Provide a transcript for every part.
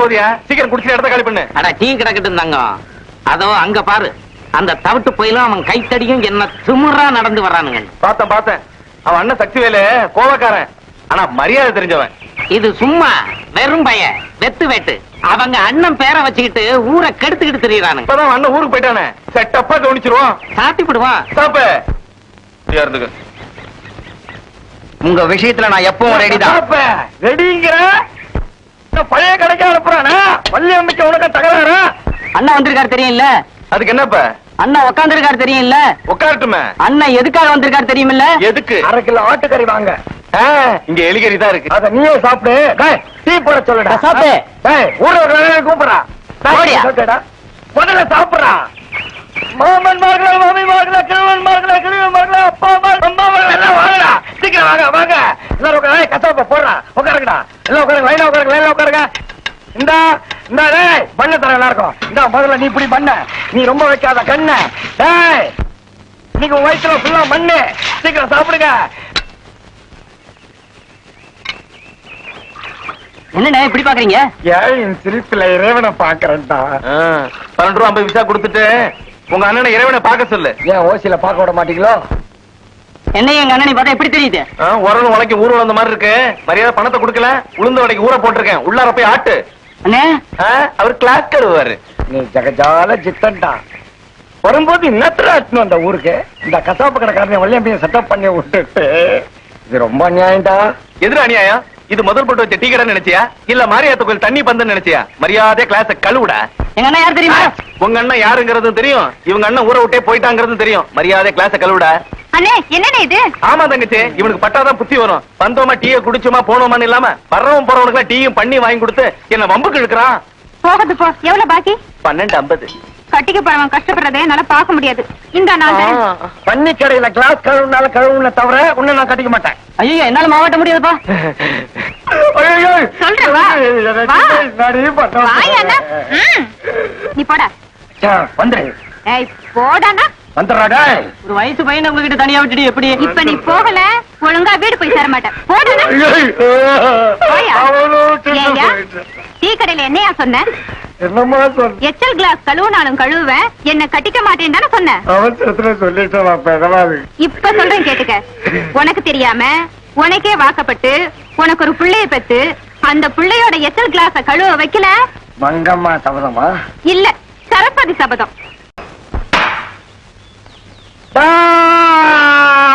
போதியா? சீக்கிரம் குடிச்சு இடத்த காலி பண்ணு. அட டீ கிடக்கட்டு இருந்தாங்க. அதோ அங்க பாரு, அந்த தவிட்டு போயிலும் அவன் கைத்தடியும் என்ன திமிரா நடந்து வர்றானுங்க. பார்த்தேன். அவன் அண்ணன் சக்திவேலு கோவக்காரன், ஆனா மரியாதை தெரிஞ்சவன். இது சும்மா வெறும் பய வெத்து வெட்டு. அவங்க அண்ணன் பேரை வச்சுக்கிட்டு ஊரை கெடுத்துக்கிட்டு திரியறானுங்க. இப்பதான் அண்ணன் ஊருக்கு போயிட்டானே, செட்டப்பா கவனிச்சிருவான். சாத்தி விடுவான். சாப்ப உங்க விஷயத்துல நான் எப்பவும் ரெடிதான். ரெடிங்கிற பழைய கடைக்கு அனுப்புறானா? பள்ளி அமைக்க உனக்கு தகராறா? அண்ணா வந்திருக்காரு தெரியும்ல? அதுக்கு என்னப்ப? அண்ணா உட்கார்ந்து இருக்காரு தெரியும்ல? உட்காரட்டுமே. அண்ணா எதுக்காக வந்திருக்காரு தெரியுமில்ல? எதுக்கு? 1/2 கிலோ ஆட்டுக்கறி வாங்க. இங்க எலிகறி தான் இருக்கு. அத நீயே சாப்பிடு. டீ போட சொல்லுடா. சாப்பிடு. ஊர்ல கூப்பிடுறா. முதல்ல சாப்பிடுறா. மாமன்மார்களே, மாமிமார்களே, கிழவன்மார்களே, கிழவன்மார்களே, அப்பா அம்மா எல்லாம் வாங்கடா. சீக்கிரம் வாங்க. எல்லாரும் உட்காரு. கசாப்ப போடுறா. உட்காருங்கடா. எல்லாம் உட்காருங்க. லைனா உட்காருங்க. இந்தா டேய், பண்ண தர எல்லாருக்கும். இந்தா முதல்ல நீ இப்படி பண்ண. நீ ரொம்ப வைக்காத கண்ணு. டேய், இன்னைக்கு உன் வயிற்றுல ஃபுல்லா மண்ணு. சீக்கிரம் சாப்பிடுங்க. என்னண்ணே இப்படி பாக்குறீங்க? ஏன் சிரிப்புல இறைவனை பாக்குறேன்டா. 12 ரூபா 50 பைசா கொடுத்துட்டு உங்க அண்ணனை இறைவனை பார்க்க சொல்லு. ஏன் ஓசியில பார்க்க விட மாட்டீங்களோ? என்ன எங்க அண்ணனை பார்த்தா எப்படி தெரியுது? உரல் உலைக்கு ஊர் வந்த மாதிரி இருக்கு. மரியாதை பணத்தை கொடுக்கல, உளுந்த வடைக்கு ஊற போட்டிருக்கேன். உள்ளார போய் ஆட்டு. அண்ணே அவர் கிளாஸ் கழுவாரு. நீ ஜகஜால ஜித்தன்டா. வரும்போது இன்னத்துல ஆட்டணும் அந்த ஊருக்கு. இந்த கசாப்பு கடைக்காரனை வள்ளியம்பையும் செட்டப் பண்ணி விட்டுட்டு இது ரொம்ப அநியாயம்டா. எதிர அநியாயம்? இது முதல் போட்டு வச்ச டீ கடை நினைச்சியா? இல்ல மாரியாத்த கோயில் தண்ணி பந்தன்னு நினைச்சியா? மரியாதை கிளாஸ கழுவுடா. எங்க அண்ணன் யார் தெரியுமா? உங்க அண்ணன் யாருங்கிறதும் தெரியும், இவங்க அண்ணன் ஊரை விட்டே போயிட்டாங்கிறதும் தெரியும். மரியாதை கிளாஸ கழுவுடா. அண்ணே என்னண்ணே இது? ஆமா தங்கச்சி, இவனுக்கு பட்டாதான் புத்தி வரும். வந்தோமா டீயை குடிச்சோமா போனோமான்னு இல்லாம வர்றவன் போறவனுக்கு டீயும் பண்ணி வாங்கி கொடுத்து என்ன வம்புக்கு இழுக்கிறான். போகுது போ. எவ்வளவு பாக்கி? 12.50. கட்டிக்க போறவன் கஷ்டப்படுறதே என்னால பாக்க முடியாது. இந்த நான் பண்ணி கடையில கிளாஸ் கழுவுனால கழுவுன தவிர உன்னை நான் கட்டிக்க மாட்டேன். ஐயோ என்னால மாவட்ட முடியாதுப்பா. சொல்றேன் வா. நீ போடா. வந்துரு. ஏய் போடானா. வந்துடுறாடா. ஒரு வயசு பையனை உங்ககிட்ட தனியா விட்டுட்டு எப்படி? இப்ப நீ போகல ஒழுங்கா வீடு போய் சேர மாட்டேன். போடானா. டீ கடையில என்னையா சொன்ன? என்னமா சொன்ன? எச்சல் கிளாஸ் கழுவுனாலும் கழுவுவேன், என்ன கட்டிக்க மாட்டேன்னு தானே சொன்ன. அவசரத்துல சொல்லிட்டேன். இப்ப சொல்றேன் கேட்டுக்க. உனக்கு தெரியாம உனக்கே வாக்கப்பட்டு உனக்கு ஒரு பிள்ளைய பெத்து அந்த பிள்ளையோட எச்சல் கிளாஸ கழுவ வைக்கல. மங்கம்மா சபதமா? இல்ல சரஸ்வதி சபதம்.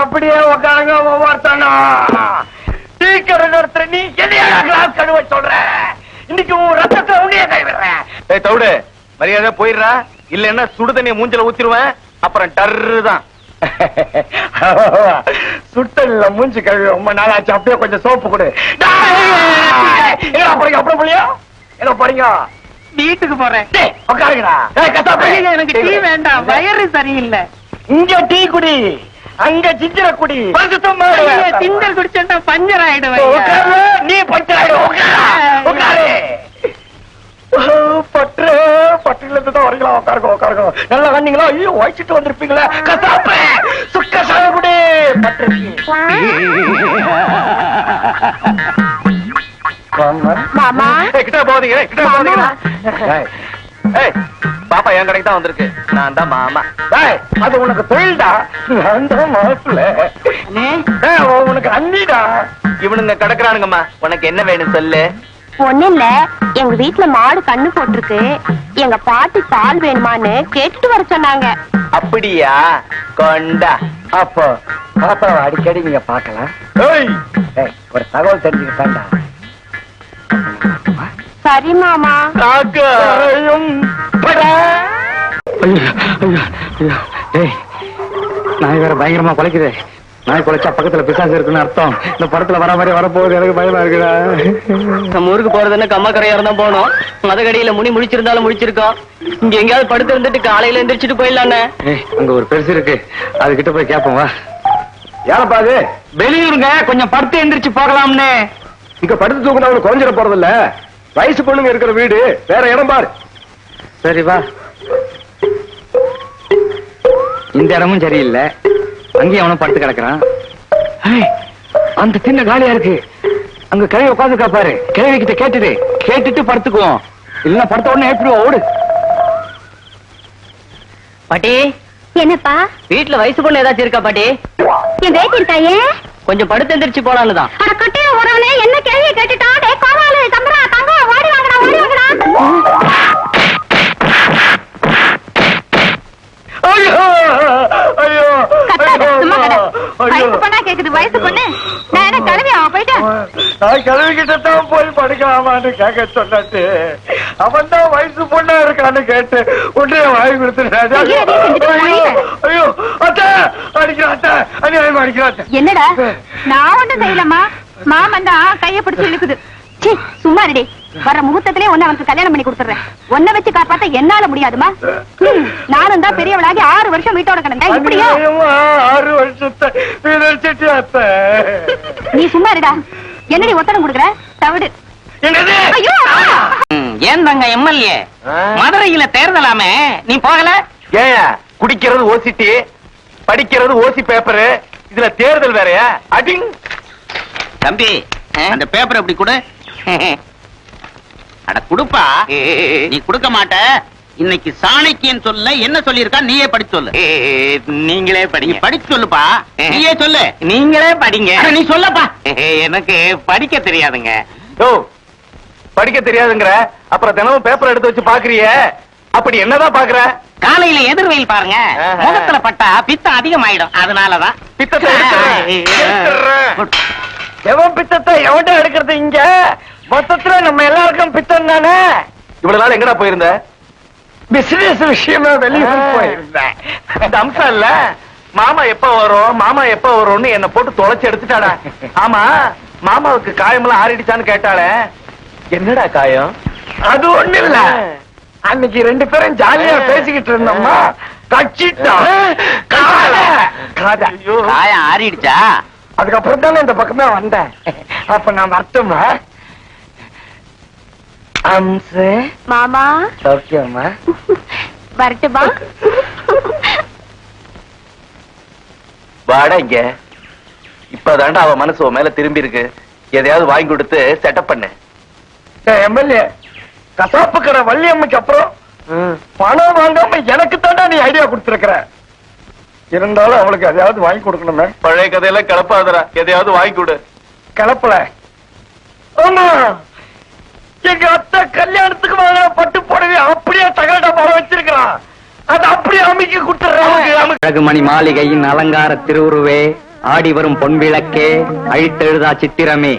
அப்படியே உட்காருங்க ஒவ்வொருத்தனும். டீ கடை நடத்துற நீ என்னையா கிளாஸ் கழுவ சொல்ற? இன்னைக்கு உன் ரத்தத்தை உன்னைய கை விடுறேன். ஏய் தவுடு, மரியாதை போயிடுறா. இல்லன்னா சுடு தண்ணியை மூஞ்சில ஊத்திடுவேன். அப்புறம் டர்ரு தான். சுட்டல்ல மூஞ்சி கழுவி ரொம்ப நாளாச்சு. அப்படியே கொஞ்சம் சோப்பு கொடு. அப்புறம் புள்ளியா என்ன போறீங்க? வீட்டுக்கு போறேன். உட்காருங்கடா. எனக்கு டீ வேண்டாம், வயிறு சரியில்லை. இங்க டீ குடி, அங்க சிஞ்சர குடி. திண்டல் குடிச்சா பஞ்சர் ஆயிடுவேன். நீ பஞ்சர் ஆயிடுவாரு. பட்டுல இருந்து தான் வரீங்களா? உட்காருங்க. நல்லா வந்தீங்களா? ஐயோ வயிச்சுட்டு வந்திருப்பீங்களா? கசாப்பு சுக்க சாகுடி பட்டு. மாமா கிட்ட போதீங்க. பாப்பா என் கடைக்கு தான் வந்திருக்கு. நான் தான் மாமா. அது உனக்கு தொழில்டா. அந்த மாப்பிள்ள உனக்கு அண்ணிடா. இவனுங்க கிடக்குறானுங்கம்மா. உனக்கு என்ன வேணும் சொல்லு. ஒண்ணு இல்ல, எங்க வீட்டுல மாடு கண்ணு போட்டிருக்கு. எங்க பாட்டி பால் வேணுமான்னு கேட்டுட்டு வர சொன்னாங்க. அப்படியா? கொண்டா. அப்போ பாப்பாவை அடிக்கடி நீங்க பாக்கலாம். ஒரு தகவல் தெரிஞ்சுக்கிட்டாண்டா. சரி மாமா. நாய் வேற பயங்கரமா குலைக்குது. நாய் குலைச்சா பக்கத்துல பிசாசு இருக்குன்னு அர்த்தம். இந்த படத்துல வர மாதிரி வரப்போகுது. எனக்கு பயமா இருக்குடா. நம்ம ஊருக்கு போறதுன்னு கம்மக்கரையா இருந்தா போனோம். மதகடியில முனி முடிச்சிருந்தாலும் முடிச்சிருக்கோம். இங்க எங்கேயாவது படுத்து இருந்துட்டு காலையில எந்திரிச்சிட்டு போயிடலான்னு. அங்க ஒரு பெருசு இருக்கு, அது கிட்ட போய் கேப்போம் வா. யாரப்பா அது? வெளியூருங்க, கொஞ்சம் படுத்து எந்திரிச்சு போகலாம்னு. இங்க படுத்து தூக்குனா அவனுக்கு குறைஞ்சிட போறது இல்ல. வயசு பொண்ணுங்க இருக்கிற வீடு, வேற இடம் பாரு. சரி வா. இந்த இடமும் சரியில்லை. அங்கேயும் அவனும் படுத்து கிடக்குறான். அந்த திண்ணை காலியா இருக்கு. அங்க கிழவி உட்காந்துக்கா பாரு. கிழவி கிட்ட கேட்டுட்டு படுத்துக்குவோம். இல்ல படுத்த உடனே எப்படி ஓடு. பாட்டி என்னப்பா வீட்டுல வயசு பொண்ணு ஏதாச்சும் இருக்கா பாட்டி? என் பேட்டி இருக்காயே கொஞ்சம் படுத்து எந்திரிச்சு போலான்னு தான். கட்டிய உறவுனே என்ன கேள்வி கேட்டுட்டான். டேய் கோவாலு தம்பரா தங்க ஓடி வாங்கடா ஓடி வாங்கடா. ஐயோ ஐயோ கத்தாத சும்மா கட. வயசு பொண்ணா கேக்குது வயசு பொண்ணு. நான் என்ன கிளம்பி அவன் போயிட்டேன். நான் கிளவிக்கிட்ட தான் போய் படுக்கலாமான்னு கேட்க சொன்னாச்சு. அவன் தான் வயசு பொண்ணா இருக்கான்னு கேட்டு உடனே வாங்கி கொடுத்துட்டாரு. ஐயோ அத்தை அடிக்கிறான் அத்தை அநியாயமா அடிக்கிறான். என்னடா நான் ஒண்ணும் செய்யலம்மா. மாமன் தான் கைய பிடிச்சு இழுக்குது. சீ சும்மா இருடி. வர முகூர்த்தத்திலே ஒண்ணு அவனுக்கு கல்யாணம் பண்ணி கொடுத்துறேன். ஒன்ன வச்சு காப்பாத்த என்னால முடியாதுமா. நானும் தான் பெரியவளாகி 6 வருஷம் வீட்டோட கிடந்தேன். இப்படியா 6 வருஷத்தை வீணடிச்சிட்டு அத்தை. நீ சும்மா இருடா. என்னடி ஒத்தடம் கொடுக்குற தவிடு. என்னது? ஐயோ ஏன் தாங்க எம்எல்ஏ மதுரையில தேர்தலாமே நீ போகல? ஏன் குடிக்கிறது ஓசிட்டி, படிக்கிறது ஓசி பேப்பரு, இதுல தேர்தல் வேறயா? அடிங் தம்பி அந்த பேப்பர் எப்படி கொடு. அட குடுப்பா. நீ கொடுக்க மாட்ட. இன்னைக்கு சாணக்கியன் சொல்ல என்ன சொல்லிருக்கா நீயே படிச்சு சொல்லு. நீங்களே நீ படிச்சு சொல்லுப்பா. நீயே சொல்லு. நீங்களே படிங்க. அட, நீ சொல்லப்பா. எனக்கு படிக்க தெரியாதுங்க. ஓ படிக்க தெரியாதுங்கிற அப்புறம் தினமும் பேப்பர் எடுத்து வச்சு பாக்குறிய. அப்படி என்னதான் பாக்குற? காலையில எதிர்வெயில் பாருங்க. ஆஹா. முகத்துல பட்டா பித்தம் அதிகமாயிடும். அதனாலதான் பித்தத்தை எடுத்துறேன். எவன் பித்தத்தை எவன்டா எடுக்கிறது? இங்க மொத்தத்துல நம்ம எல்லாருக்கும் பித்தம் தானே. இவ்வளவு நாள் எங்கடா போயிருந்த? பிசினஸ் விஷயமா வெளியூர் போயிருந்தேன். இந்த அம்சம் இல்ல மாமா எப்ப வரும் மாமா எப்ப வரும்னு என்ன போட்டு தொலைச்சு எடுத்துட்டாடா. ஆமா மாமாவுக்கு காயமெல்லாம் ஆறிடுச்சான்னு கேட்டாளே, என்னடா காயம்? அது ஒண்ணு இல்ல. அன்னைக்கு 2 பேரும் ஜாலியா பேசிக்கிட்டு இருந்தோம்மா. கட்சிட்டான் ஐயோ. காயம் ஆறிடுச்சா? அதுக்கப்புறம் தானே இந்த பக்கமே வந்தேன். அப்ப நான் வரட்டுமா? அம்சு மாமா சௌக்கியமா? வரட்டுமா? வாடா இங்க. இப்பதாண்டா அவ மனசு உன் மேல திரும்பி இருக்கு. எதையாவது வாங்கி கொடுத்து செட்டப் பண்ணு. எம்எல்ஏ கசாப்பு கடை வள்ளியம்மைக்கு அப்புறம் பணம் வாங்காம எனக்கு தாண்டா நீ ஐடியா கொடுத்திருக்கிற. இருந்தாலும் அவளுக்கு எதையாவது வாங்கி கொடுக்கணுமே. பழைய கதையெல்லாம் கிளப்பாதரா. எதையாவது வாங்கி கொடு. கலப்பல. ஆமா எங்க அத்தை கல்யாணத்துக்கு வாங்கின பட்டு புடவை அப்படியே தகட படம் வச்சிருக்கிறான். அது அப்படியே அமைக்க கொடுத்துறேன். அழகுமணி மாளிகையின் அலங்கார திருவுருவே, ஆடி வரும் பொன்விளக்கே, அழித்தெழுதா சித்திரமே,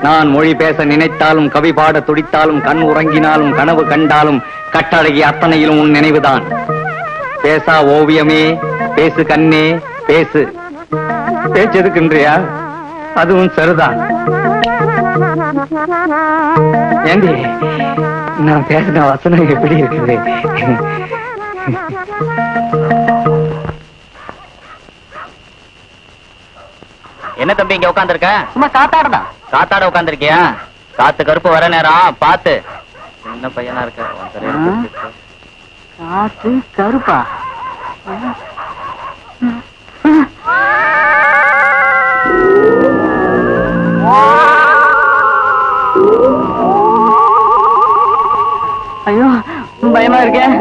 நான் மொழி பேச நினைத்தாலும் கவி பாட துடித்தாலும் கண் உறங்கினாலும் கனவு கண்டாலும் கட்டழகி அத்தனையிலும் உன் நினைவுதான். பேசா ஓவியமே பேசு கண்ணே பேசு. பேச்சு எதுக்குன்றியா? அதுவும் சரிதான். ஏண்டி நான் பேசின வசனம் எப்படி இருக்குது? என்ன தம்பி இங்க உட்காந்துருக்க? சும்மா காத்தாடுதா? காத்தாட உட்காந்துருக்கியா? காத்து கருப்பு வர நேரம் பாத்து. சின்ன பையனா இருக்க. காத்து கருப்பா? ஐயோ பயமா இருக்கேன்.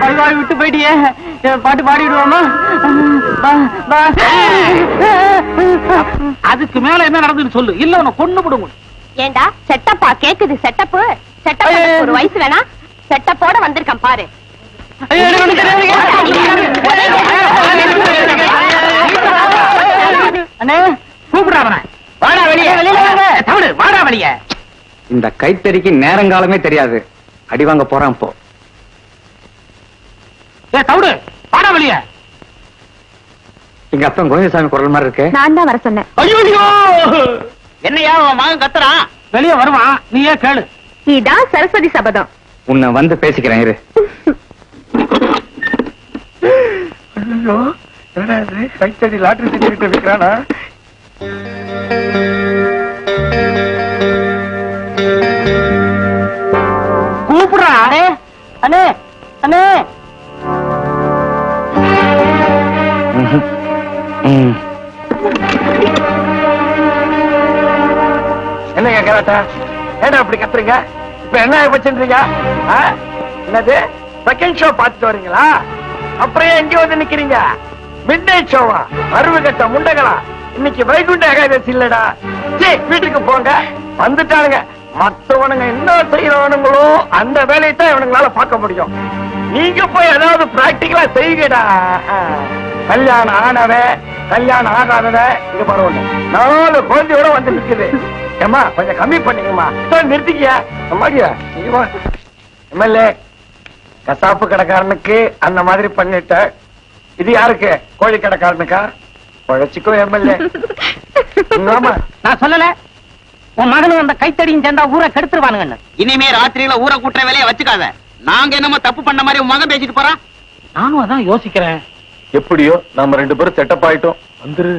பயவாய் விட்டு போயிட்டியே. பாட்டு பாடிடுவோமா? அதுக்கு மேல என்ன நடந்துன்னு சொல்லு. இல்ல உன்னை கொண்டு விடுங்க. ஏண்டா செட்டப்பா கேக்குது? செட்டப்பு செட்டப் ஒரு வயசு வேணா. செட்டப்போட வந்திருக்கான் பாரு. அண்ணே கூப்பிடாம வாடா வெளியே. தமிழ் வாடா வெளியே. இந்த கைத்தறிக்கு நேரங்காலமே தெரியாது. அடி வாங்க போறான் போ. தவிடு வாடா வெளியே. எங்க அப்பா கோவிந்தசாமி குரல் மாதிரி இருக்கு. நான் தான் வர சொன்னேன். ஐயோ என்னையா உன் மகன் கத்துறான்? வெளியே வருவான், நீயே கேளு. இதான் சரஸ்வதி சபதம். உன்னை வந்து பேசிக்கிறேன் இரு. ஐயோ என்னடா இது? கைத்தடி லாட்டரி டிக்கெட் விற்கிறானா? கூப்பிடுறா. அண்ணே அண்ணே. என்ன கேட்கறாட்டா? ஏன்னா அப்படி கத்துறீங்க? இப்ப என்ன வச்சுன்றீங்க? என்னது செகண்ட் ஷோ பார்த்துட்டு வரீங்களா? அப்புறம் எங்க வந்து நிக்கிறீங்க? Mid night ஷோவா? அருவு கட்ட முண்டகளா? இன்னைக்கு வைகுண்ட ஏகாதசி இல்லடா. சரி வீட்டுக்கு போங்க. வந்துட்டானுங்க மத்தவனுங்க என்ன செய்யறவனுங்களோ அந்த வேலையை தான் இவனுங்களால பார்க்க முடியும். நீங்க போய் ஏதாவது பிராக்டிகலா செய்யுங்கடா. கல்யாணம் ஆனவன் கல்யாணம் ஆகாதவ இங்க பரவாயில்ல 4 குழந்தையோட வந்து நிக்குது. ஏமா கொஞ்சம் கம்மி பண்ணிக்கமா. நிறுத்திக்கியா எம்எல்ஏ கசாப்பு கடைக்காரனுக்கு அந்த மாதிரி பண்ணிட்ட. இது யாருக்கு? கோழி கடைக்காரனுக்கா? குழைச்சிக்கோ எம்எல்ஏ. நான் சொல்லல உன் மகனும் அந்த கைத்தடியும் சேர்ந்தா ஊரை கெடுத்துருவானுங்க. இனிமே ராத்திரியில ஊரை கூட்டுற வேலையை வச்சுக்காத. நாங்க என்னமோ தப்பு பண்ண மாதிரி உன் மகன் பேசிட்டு போறான். நானும் அதான் யோசிக்கிறேன். எப்படியோ நம்ம 2 பேரும் செட்டப் ஆயிட்டோம். வந்துரு.